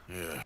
Yeah.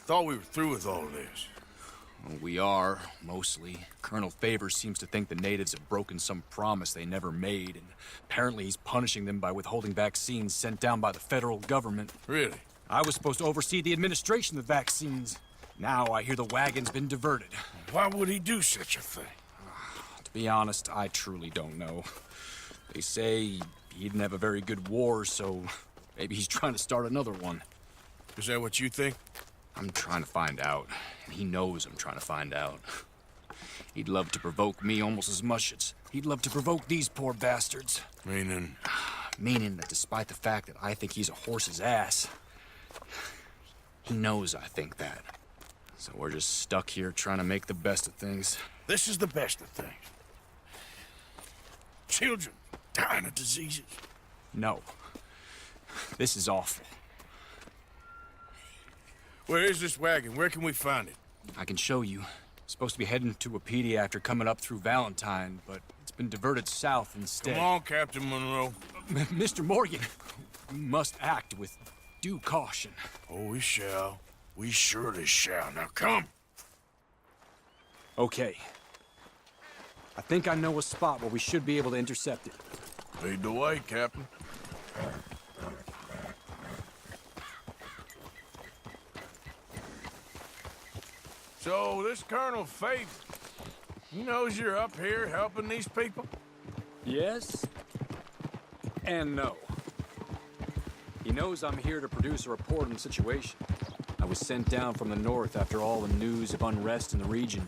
Thought we were through with all this. Well, we are, mostly. Colonel Favors seems to think the natives have broken some promise they never made, and apparently he's punishing them by withholding vaccines sent down by the federal government. Really? I was supposed to oversee the administration of the vaccines. Now I hear the wagon's been diverted. Why would he do such a thing? To be honest, I truly don't know. They say he didn't have a very good war, so maybe he's trying to start another one. Is that what you think? I'm trying to find out, and he knows I'm trying to find out. He'd love to provoke me almost as much as he'd love to provoke these poor bastards. Meaning? Meaning that despite the fact that I think he's a horse's ass, he knows I think that. So we're just stuck here trying to make the best of things. This is the best of things. Children dying of diseases. No. This is awful. Where is this wagon? Where can we find it? I can show you. Supposed to be heading to Wapiti after coming up through Valentine, but it's been diverted south instead. Come on, Captain Monroe. Mr. Morgan, we must act with due caution. Oh, we shall. We surely shall. Now come. Okay. I think I know a spot where we should be able to intercept it. Lead the way, Captain. So, this Colonel Favors, he knows you're up here helping these people? Yes and no. He knows I'm here to produce a report on the situation. I was sent down from the north after all the news of unrest in the region.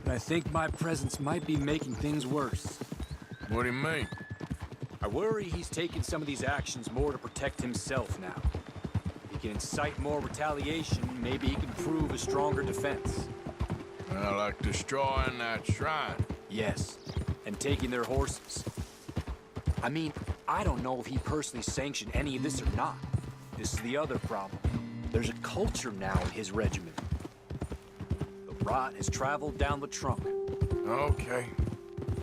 But I think my presence might be making things worse. What do you mean? I worry he's taking some of these actions more to protect himself now. If he can incite more retaliation, maybe he can prove a stronger defense. Like destroying that shrine. Yes, and taking their horses. I mean, I don't know if he personally sanctioned any of this or not. This is the other problem. There's a culture now in his regiment. The rot has traveled down the trunk. Okay.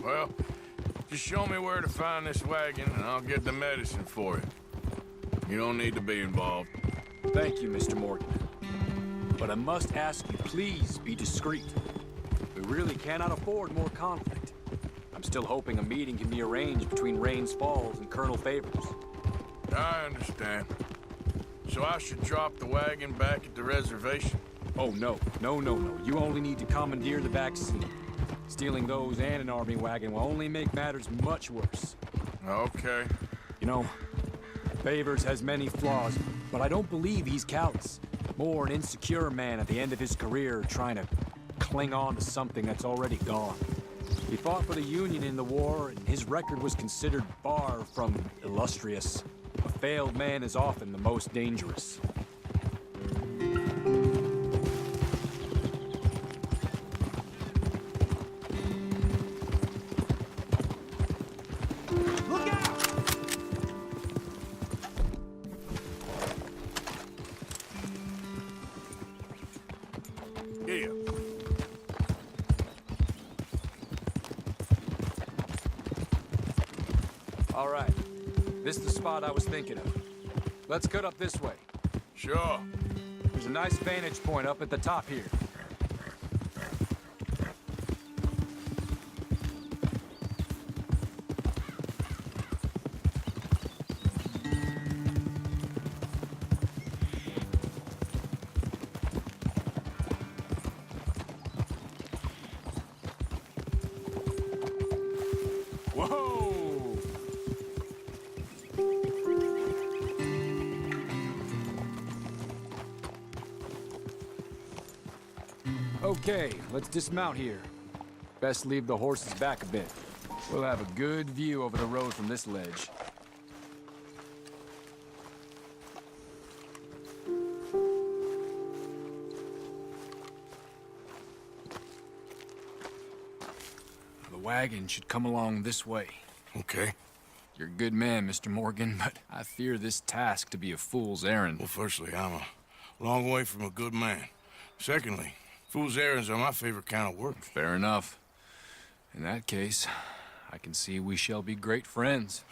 Well, just show me where to find this wagon, and I'll get the medicine for you. You don't need to be involved. Thank you, Mr. Morgan. But I must ask you, please be discreet. We really cannot afford more conflict. I'm still hoping a meeting can be arranged between Rains Falls and Colonel Favors. I understand. So I should drop the wagon back at the reservation? Oh, no. No. You only need to commandeer the vaccine. Stealing those and an army wagon will only make matters much worse. Okay. You know, Favors has many flaws, but I don't believe he's callous. More an insecure man at the end of his career trying to cling on to something that's already gone. He fought for the Union in the war, and his record was considered far from illustrious. A failed man is often the most dangerous. Look out! Here. All right. This is the spot I was thinking of. Let's cut up this way. Sure. There's a nice vantage point up at the top here. Whoa! Okay, let's dismount here. Best leave the horses back a bit. We'll have a good view over the road from this ledge. The wagon should come along this way. Okay. You're a good man, Mr. Morgan, but I fear this task to be a fool's errand. Well, firstly, I'm a long way from a good man. Secondly, fool's errands are my favorite kind of work. Fair enough. In that case, I can see we shall be great friends.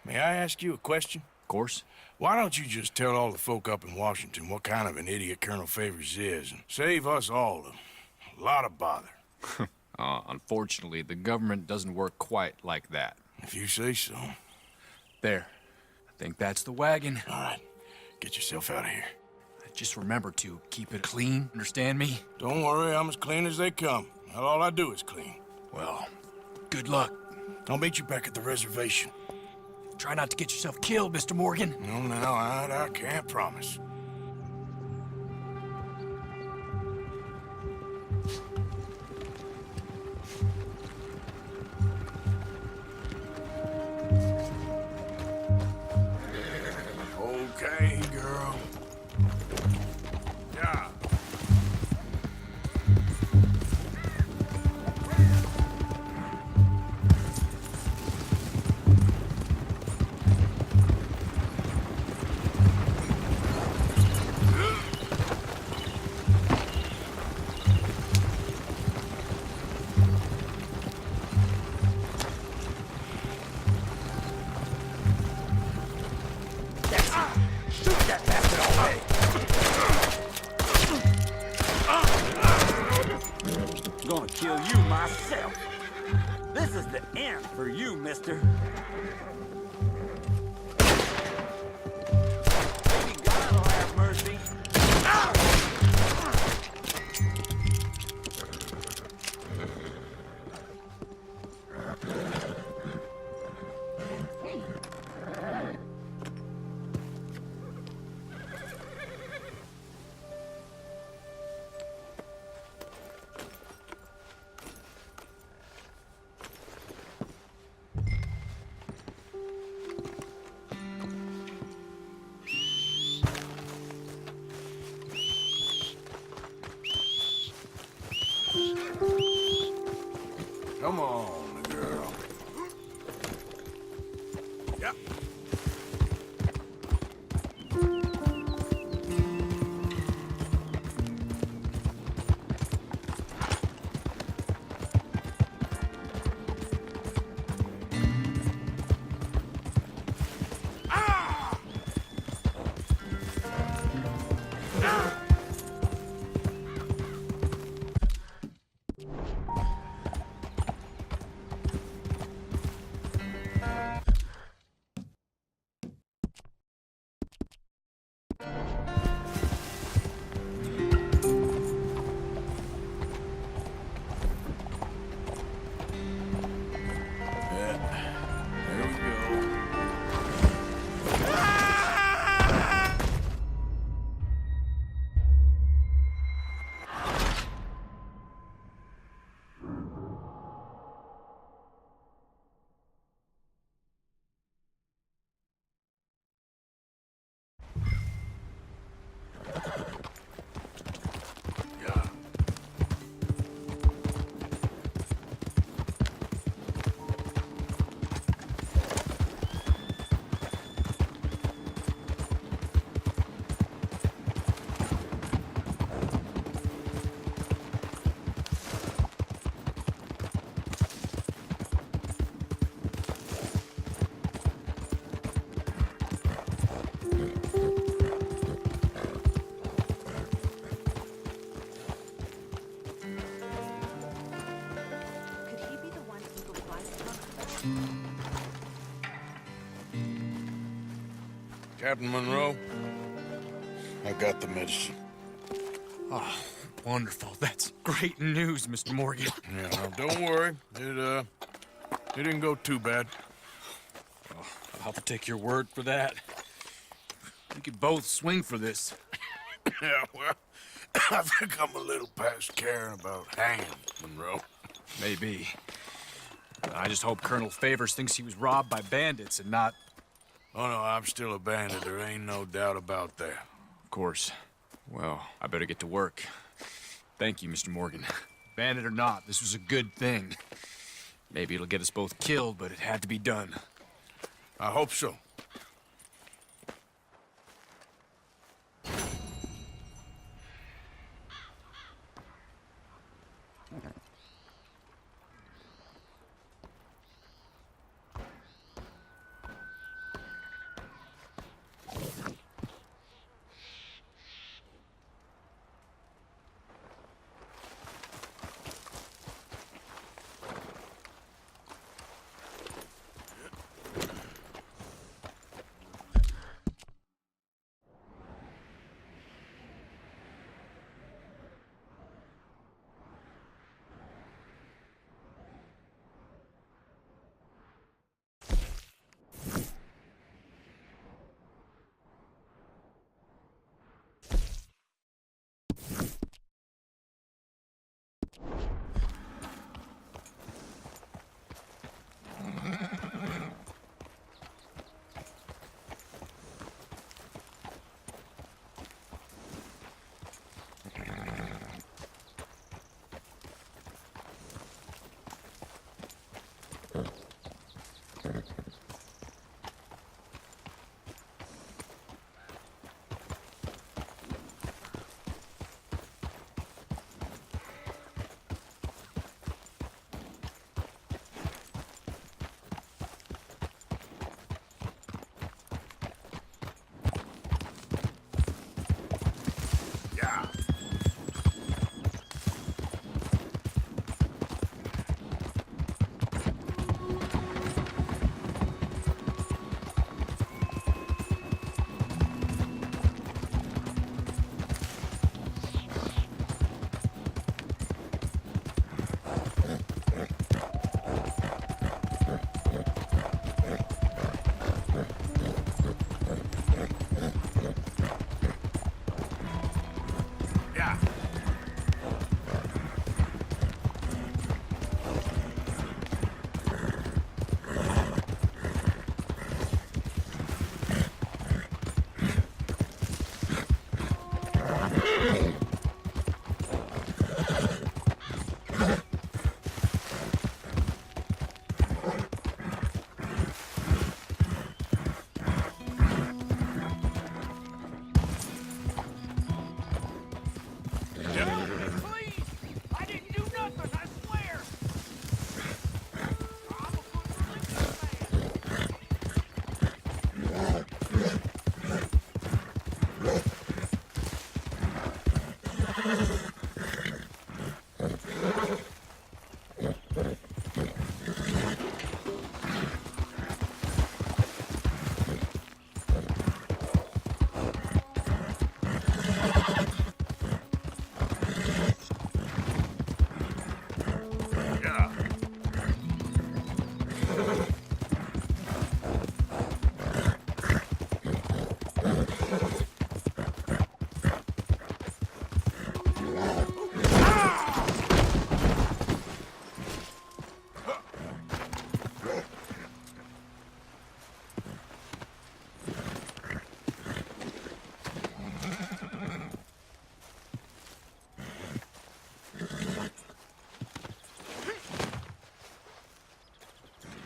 May I ask you a question? Of course. Why don't you just tell all the folk up in Washington what kind of an idiot Colonel Favors is, and save us all a lot of bother? Unfortunately, the government doesn't work quite like that. If you say so. There. I think that's the wagon. All right, get yourself out of here. Just remember to keep it clean, understand me? Don't worry, I'm as clean as they come. Not all I do is clean. Well, good luck. I'll meet you back at the reservation. Try not to get yourself killed, Mr. Morgan. No, now, I can't promise. Okay, girl. Yeah. Gonna kill you myself. This is the end for you, mister. Maybe God will have mercy. Come on, girl. Yep. There we go. Yeah. Could he be the one Eagle Flies talked about? Captain Monroe, I got the medicine. Oh, wonderful. That's great news, Mr. Morgan. Yeah, now, don't worry. It didn't go too bad. Oh, I'll have to take your word for that. We could both swing for this. Yeah, well, I think I'm a little past caring about hanging, Monroe. Maybe. I just hope Colonel Favors thinks he was robbed by bandits and not... Oh, no, I'm still a bandit. There ain't no doubt about that. Of course. Well, I better get to work. Thank you, Mr. Morgan. Bandit or not, this was a good thing. Maybe it'll get us both killed, but it had to be done. I hope so.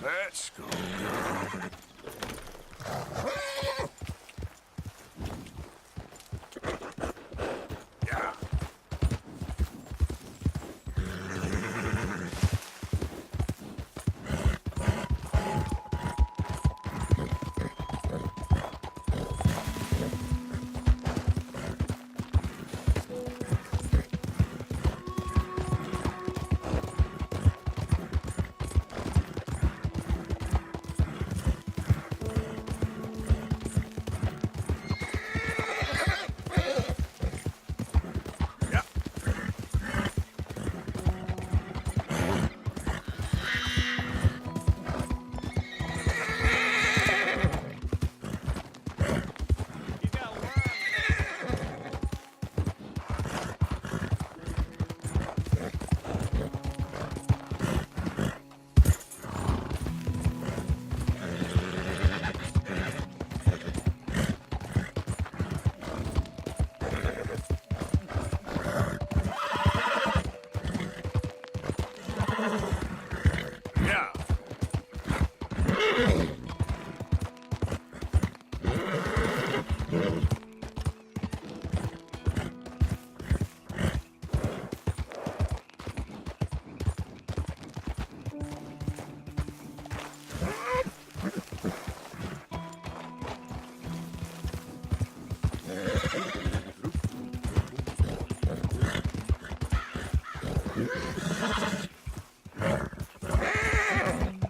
Let's go. Yeah.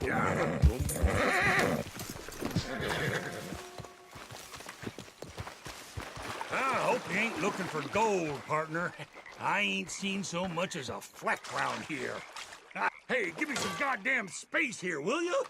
Yeah. I hope you ain't looking for gold, partner. I ain't seen so much as a fleck round here. Hey, give me some goddamn space here, will you?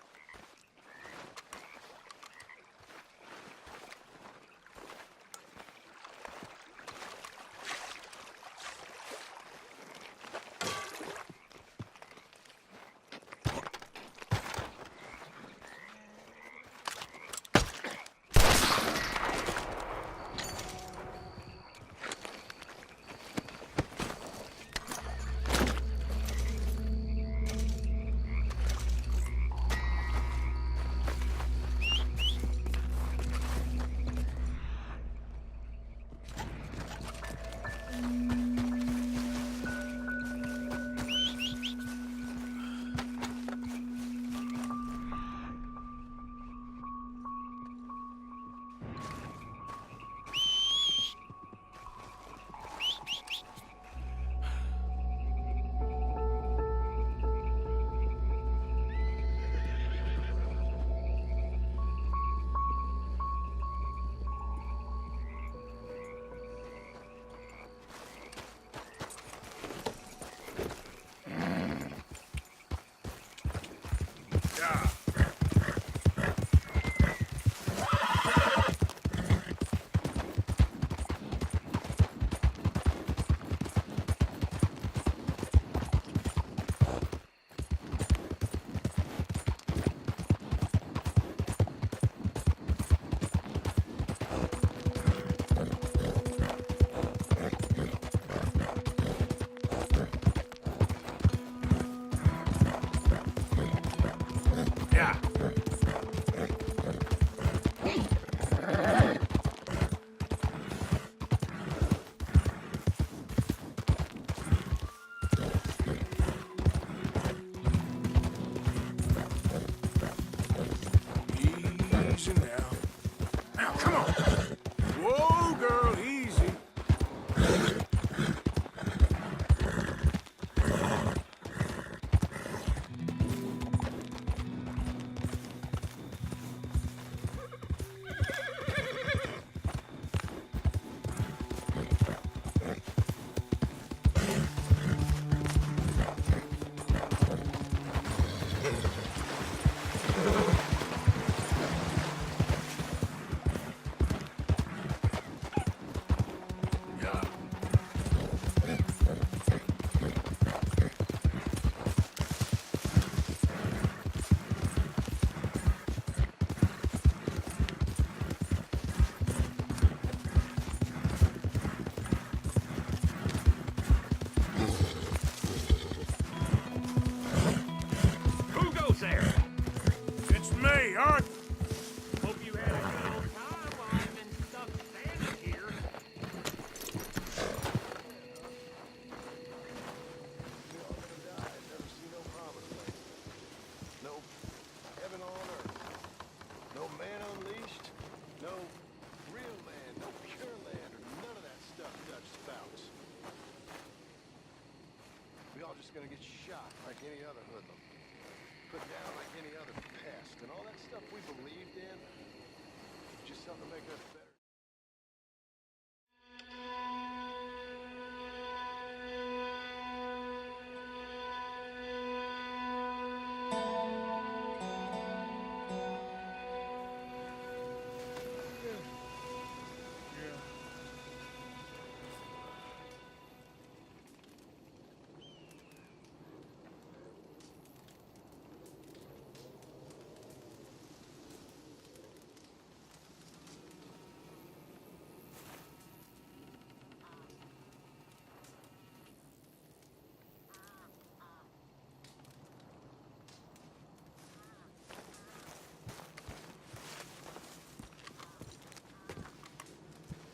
gonna get shot like any other hoodlum. Put down like any other pest. And all that stuff we believed in, just something to make us better.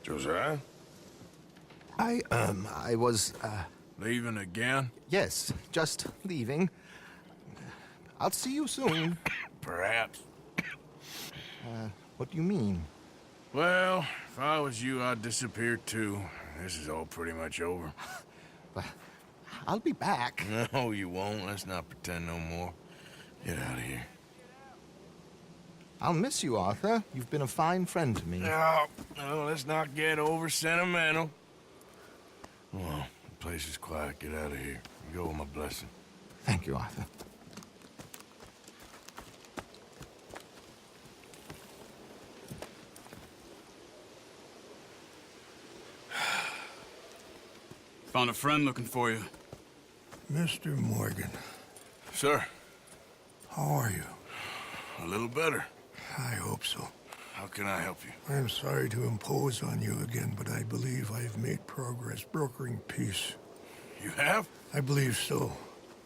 Josiah? I was, Leaving again? yes, just leaving. I'll see you soon. Perhaps. What do you mean? Well, if I was you, I'd disappear too. This is all pretty much over. But I'll be back. No, you won't. Let's not pretend no more. Get out of here. I'll miss you, Arthur. You've been a fine friend to me. No, let's not get over sentimental. Well, the place is quiet. Get out of here. You go with my blessing. Thank you, Arthur. Found a friend looking for you. Mr. Morgan, Sir, how are you? a little better. I hope so. How can I help you? I'm sorry to impose on you again, but I believe I've made progress brokering peace. You have? I believe so.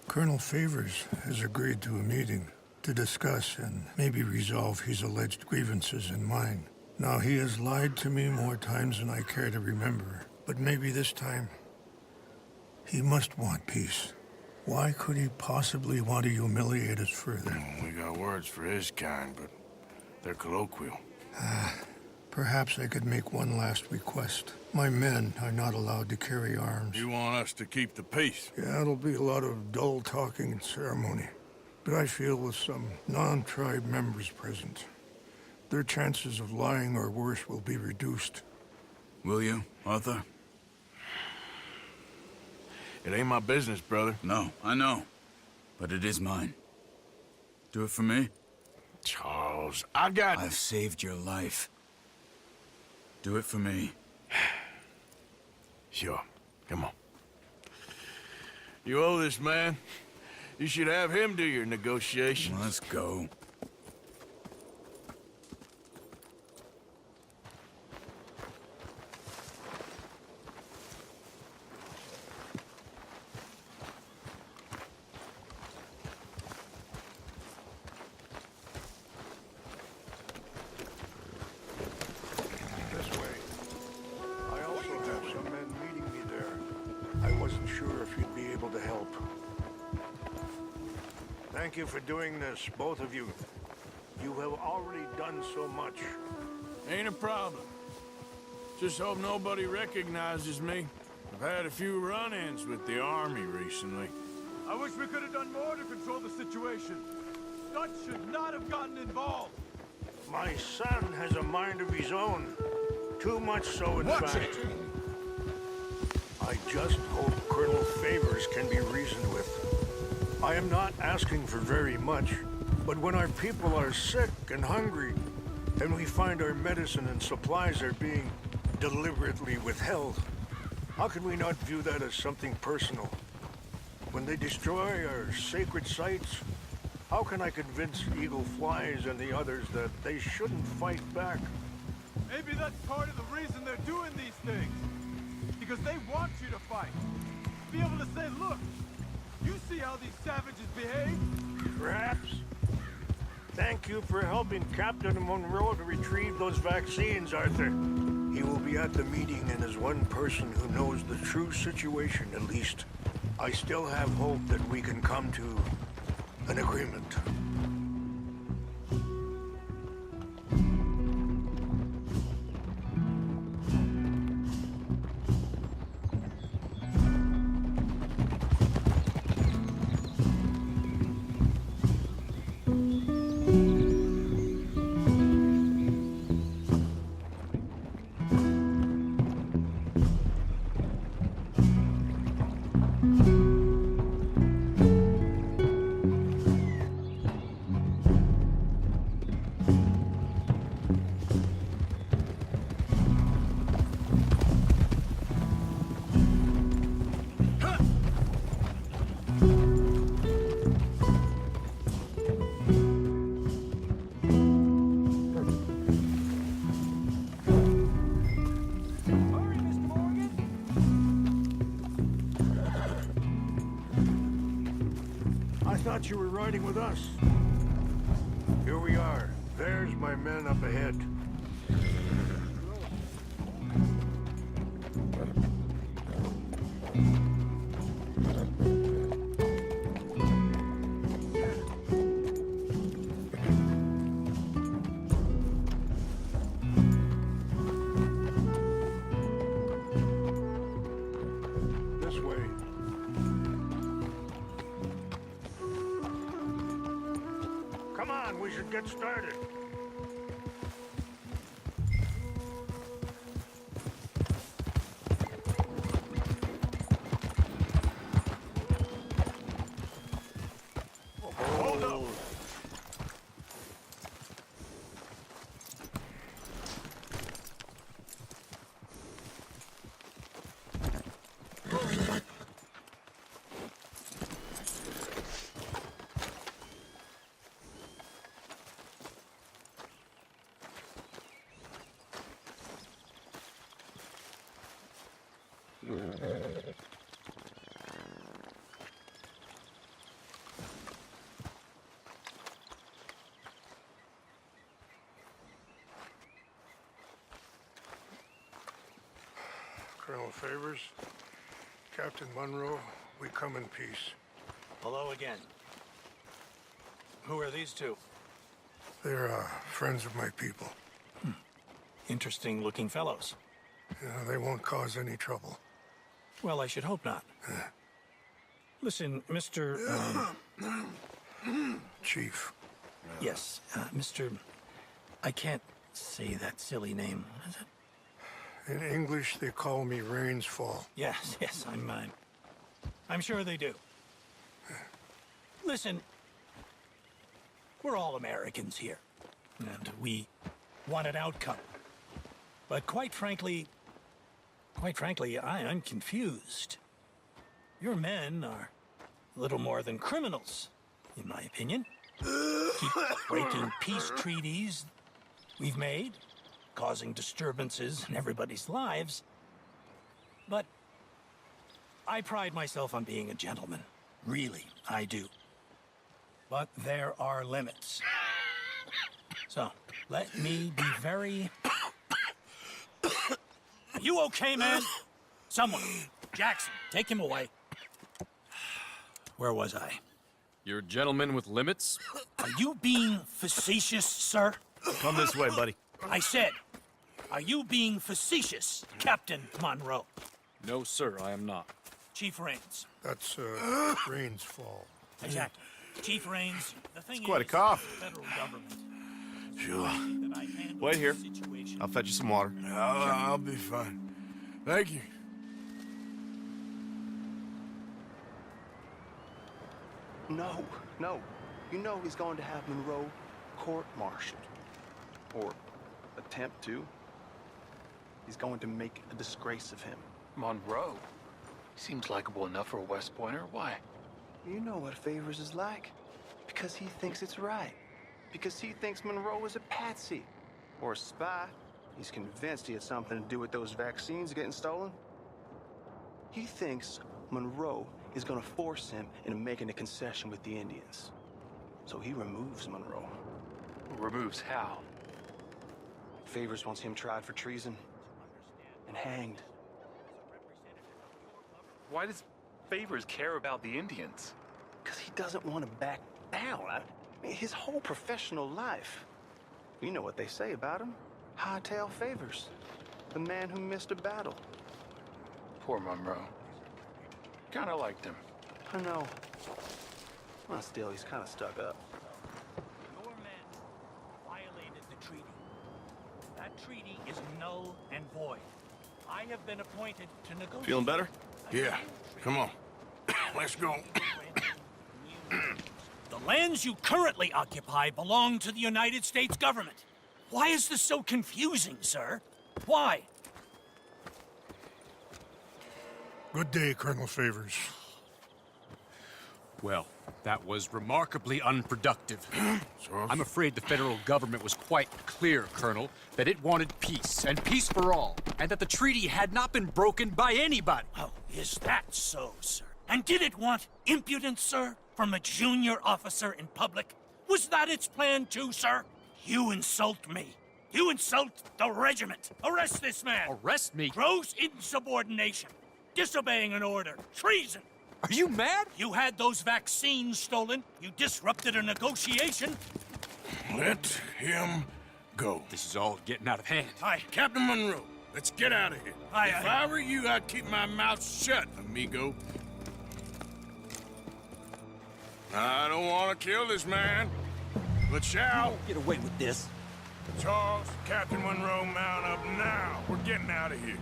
Colonel Favors has agreed to a meeting to discuss and maybe resolve his alleged grievances and mine. Now, he has lied to me more times than I care to remember, but maybe this time he must want peace. Why could he possibly want to humiliate us further? We got words for his kind, but they're colloquial. Perhaps I could make one last request. My men are not allowed to carry arms. You want us to keep the peace? Yeah, it'll be a lot of dull talking and ceremony. But I feel with some non-tribe members present, their chances of lying or worse will be reduced. Will you, Arthur? It ain't my business, brother. No, I know. But it is mine. Do it for me? Charles, I got... I've saved your life. Do it for me. Sure. Come on. You owe this man. You should have him do your negotiations. Let's go. This way. I also have some men meeting me there. I wasn't sure if you'd be able to help. Thank you for doing this, both of you. You have already done so much. Ain't a problem. Just hope nobody recognizes me. I've had a few run-ins with the army recently. I wish we could have done more to control the situation. Dutch should not have gotten involved. My son has a mind of his own. Too much so, in fact. I just hope Colonel Favors can be reasoned with. I am not asking for very much, but when our people are sick and hungry, and we find our medicine and supplies are being deliberately withheld, how can we not view that as something personal? When they destroy our sacred sites, how can I convince Eagle Flies and the others that they shouldn't fight back? Maybe that's part of the reason they're doing these things. Because they want you to fight. Be able to say, look, you see how these savages behave? Perhaps. Thank you for helping Captain Monroe to retrieve those vaccines, Arthur. He will be at the meeting and is one person who knows the true situation, at least. I still have hope that we can come to an agreement. thought you were riding with us. Here we are. There's my men up ahead. This way. Come on, we should get started. Hold up. Colonel Favors, Captain Monroe, we come in peace. Hello again. Who are these two? They're friends of my people. Interesting looking fellows. They won't cause any trouble. Well, I should hope not. Listen, Mr. Chief. Yes, Mr. I can't say that silly name, is it? In English, they call me Rains Fall. Yes, I'm sure they do. Listen, we're all Americans here, and we want an outcome. But quite frankly, I'm confused. Your men are a little more than criminals, in my opinion. Keep breaking peace treaties we've made, causing disturbances in everybody's lives. But I pride myself on being a gentleman. Really, I do. But there are limits. So, let me be very... Are you okay, man? Someone. Jackson, take him away. Where was I? You're a gentleman with limits? Are you being facetious, sir? Come this way, buddy. I said, are you being facetious, Captain Monroe? No, sir, I am not. Chief Rains. That's Rains Fall. Exactly. Chief Rains, the thing It's quite a is, cough. the federal government. Sure. That I handle Wait here. the situation. I'll fetch you some water. I'll be fine. Thank you. No. You know he's going to have Monroe court-martialed. Or attempt to. He's going to make a disgrace of him. Monroe? Seems likable enough for a West Pointer. Why? You know what Favors is like. Because he thinks it's right. Because he thinks Monroe is a patsy. Or a spy. He's convinced he had something to do with those vaccines getting stolen. He thinks Monroe is gonna force him into making a concession with the Indians. So he removes Monroe. Removes how? Favors wants him tried for treason and hanged. Why does Favors care about the Indians? Because he doesn't want to back down. His whole professional life. You know what they say about him. Hightail Favors. The man who missed a battle. Poor Monroe. Kinda liked him. I know. Well, still, he's kind of stuck up. Your men violated the treaty. That treaty is null and void. I have been appointed to negotiate. Feeling better? Yeah, come on. Let's go. The lands you currently occupy belong to the United States government. Why is this so confusing, sir? Why? Good day, Colonel Favors. Well, that was remarkably unproductive. So, I'm afraid the federal government was quite clear, Colonel, that it wanted peace, and peace for all, and that the treaty had not been broken by anybody. Oh, is that so, sir? And did it want impudence, sir? from a junior officer in public? Was that its plan too, sir? You insult me. You insult the regiment. Arrest this man. Arrest me? Gross insubordination. Disobeying an order. Treason. Are you mad? You had those vaccines stolen. You disrupted a negotiation. Let him go. This is all getting out of hand. Captain Monroe, let's get out of here. If I were you, I'd keep my mouth shut, amigo. I don't want to kill this man, but shall. Get away with this. Charles, Captain Monroe, mount up now. We're getting out of here.